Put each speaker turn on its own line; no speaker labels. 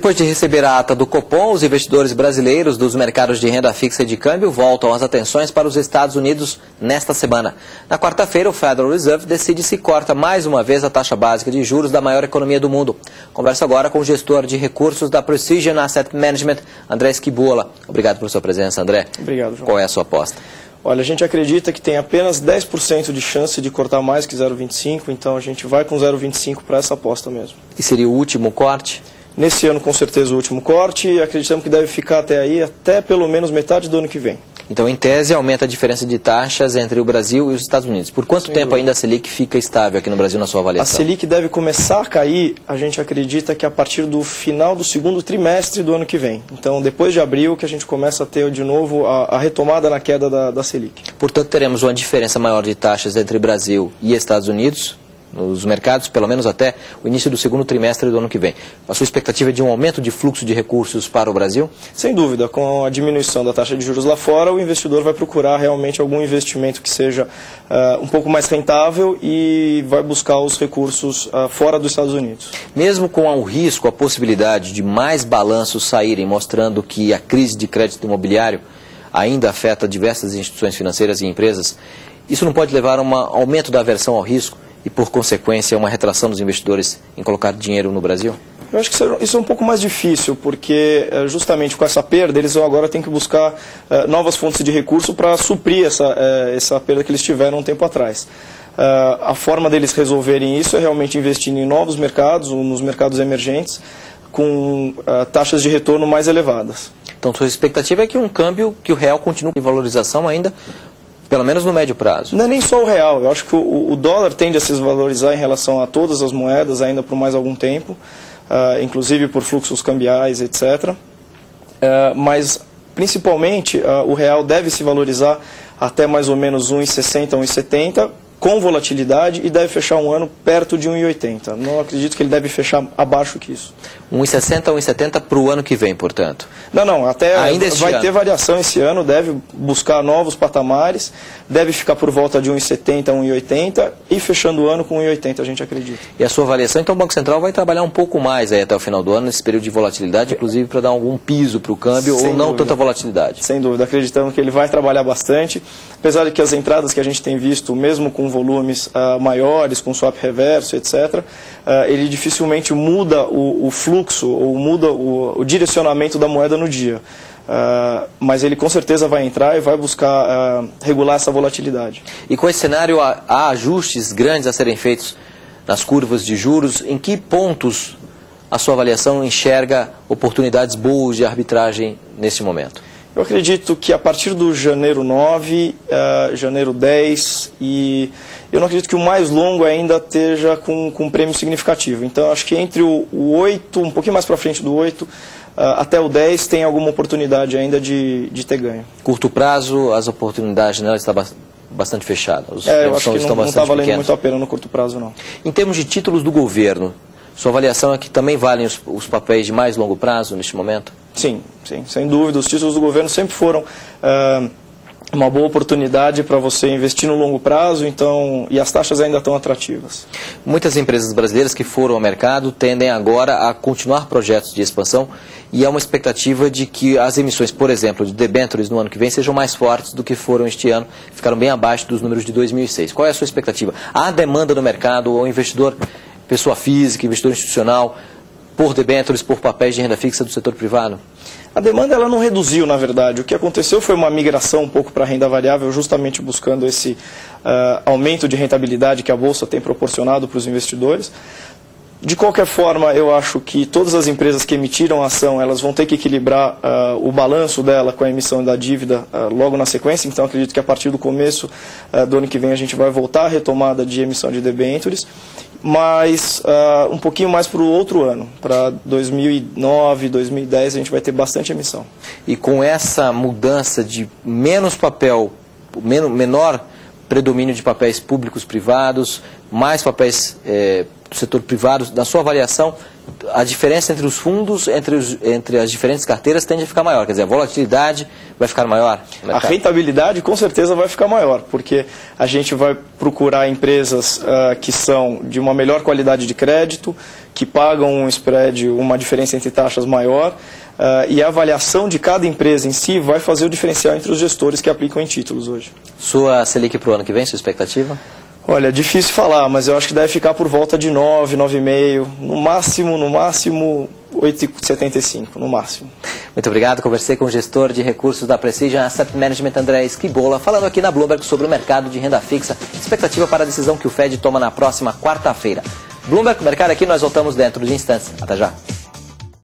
Depois de receber a ata do Copom, os investidores brasileiros dos mercados de renda fixa e de câmbio voltam as atenções para os Estados Unidos nesta semana. Na quarta-feira, o Federal Reserve decide se corta mais uma vez a taxa básica de juros da maior economia do mundo. Converso agora com o gestor de recursos da Precision Asset Management, André Esquibola. Obrigado por sua presença, André.
Obrigado, João.
Qual é a sua aposta?
Olha, a gente acredita que tem apenas 10% de chance de cortar mais que 0,25, então a gente vai com 0,25 para essa aposta mesmo.
E seria o último corte?
Nesse ano, com certeza, o último corte, e acreditamos que deve ficar até aí, até pelo menos metade do ano que vem.
Então, em tese, aumenta a diferença de taxas entre o Brasil e os Estados Unidos. Por quanto tempo ainda a Selic fica estável aqui no Brasil, na sua avaliação?
A Selic deve começar a cair, a gente acredita que a partir do final do segundo trimestre do ano que vem. Então, depois de abril, que a gente começa a ter de novo a retomada na queda da Selic.
Portanto, teremos uma diferença maior de taxas entre Brasil e Estados Unidos, nos mercados, pelo menos até o início do segundo trimestre do ano que vem. A sua expectativa é de um aumento de fluxo de recursos para o Brasil?
Sem dúvida, com a diminuição da taxa de juros lá fora, o investidor vai procurar realmente algum investimento que seja um pouco mais rentável e vai buscar os recursos fora dos Estados Unidos.
Mesmo com o risco, a possibilidade de mais balanços saírem, mostrando que a crise de crédito imobiliário ainda afeta diversas instituições financeiras e empresas, isso não pode levar a um aumento da aversão ao risco e, por consequência, uma retração dos investidores em colocar dinheiro no Brasil?
Eu acho que isso é um pouco mais difícil, porque justamente com essa perda, eles agora têm que buscar novas fontes de recurso para suprir essa perda que eles tiveram um tempo atrás. A forma deles resolverem isso é realmente investindo em novos mercados, nos mercados emergentes, com taxas de retorno mais elevadas.
Então, sua expectativa é que que o real continue em valorização ainda, pelo menos no médio prazo?
Não é nem só o real. Eu acho que o dólar tende a se desvalorizar em relação a todas as moedas ainda por mais algum tempo, inclusive por fluxos cambiais, etc. Mas, principalmente, o real deve se valorizar até mais ou menos 1,60, 1,70, com volatilidade, e deve fechar um ano perto de 1,80. Não acredito que ele deve fechar abaixo que isso.
1,60, 1,70 para o ano que vem, portanto?
Não, até
ainda
vai ter variação esse ano, deve buscar novos patamares, deve ficar por volta de 1,70, 1,80 e fechando o ano com 1,80, a gente acredita.
E a sua avaliação, então o Banco Central vai trabalhar um pouco mais aí até o final do ano, nesse período de volatilidade, inclusive para dar algum piso para o câmbio, ou não tanta volatilidade?
Sem dúvida, acreditamos que ele vai trabalhar bastante, apesar de que as entradas que a gente tem visto, mesmo com volumes maiores, com swap reverso, etc., ele dificilmente muda o fluxo ou muda o direcionamento da moeda no dia. Mas ele com certeza vai entrar e vai buscar regular essa volatilidade.
E com esse cenário, há ajustes grandes a serem feitos nas curvas de juros? Em que pontos a sua avaliação enxerga oportunidades boas de arbitragem nesse momento?
Eu acredito que a partir do janeiro 9, janeiro 10, e eu não acredito que o mais longo ainda esteja com um prêmio significativo. Então, acho que entre o 8, um pouquinho mais para frente do 8, até o 10, tem alguma oportunidade ainda de ter ganho.
Curto prazo, as oportunidades nela estão bastante fechadas?
Eu acho que não está valendo muito a pena no curto prazo, não.
Em termos de títulos do governo, sua avaliação é que também valem os papéis de mais longo prazo neste momento?
Sim, sem dúvida. Os títulos do governo sempre foram uma boa oportunidade para você investir no longo prazo, e as taxas ainda estão atrativas.
Muitas empresas brasileiras que foram ao mercado tendem agora a continuar projetos de expansão, e há uma expectativa de que as emissões, por exemplo, de debêntures no ano que vem sejam mais fortes do que foram este ano, ficaram bem abaixo dos números de 2006. Qual é a sua expectativa? Há demanda no mercado, o investidor, pessoa física, investidor institucional, por debêntures, por papéis de renda fixa do setor privado?
A demanda ela não reduziu, na verdade. O que aconteceu foi uma migração um pouco para a renda variável, justamente buscando esse aumento de rentabilidade que a Bolsa tem proporcionado para os investidores. De qualquer forma, eu acho que todas as empresas que emitiram ação, elas vão ter que equilibrar o balanço dela com a emissão da dívida logo na sequência. Então, acredito que a partir do começo do ano que vem a gente vai voltar à retomada de emissão de debêntures, mas um pouquinho mais para o outro ano, para 2009, 2010, a gente vai ter bastante emissão.
E com essa mudança de menos papel, menor predomínio de papéis públicos privados, mais papéis do setor privado, na sua avaliação, a diferença entre os fundos, entre as diferentes carteiras, tende a ficar maior. Quer dizer, a volatilidade vai ficar maior?
A rentabilidade, com certeza, vai ficar maior, porque a gente vai procurar empresas que são de uma melhor qualidade de crédito, que pagam um spread, uma diferença entre taxas maior, e a avaliação de cada empresa em si vai fazer o diferencial entre os gestores que aplicam em títulos hoje.
Sua Selic para o ano que vem, sua expectativa?
Olha, difícil falar, mas eu acho que deve ficar por volta de 9, 9,5, no máximo 8,75, no máximo.
Muito obrigado, conversei com o gestor de recursos da Precision Asset Management, André Esquibola, falando aqui na Bloomberg sobre o mercado de renda fixa, expectativa para a decisão que o Fed toma na próxima quarta-feira. Bloomberg, mercado aqui, nós voltamos dentro de instantes. Até já.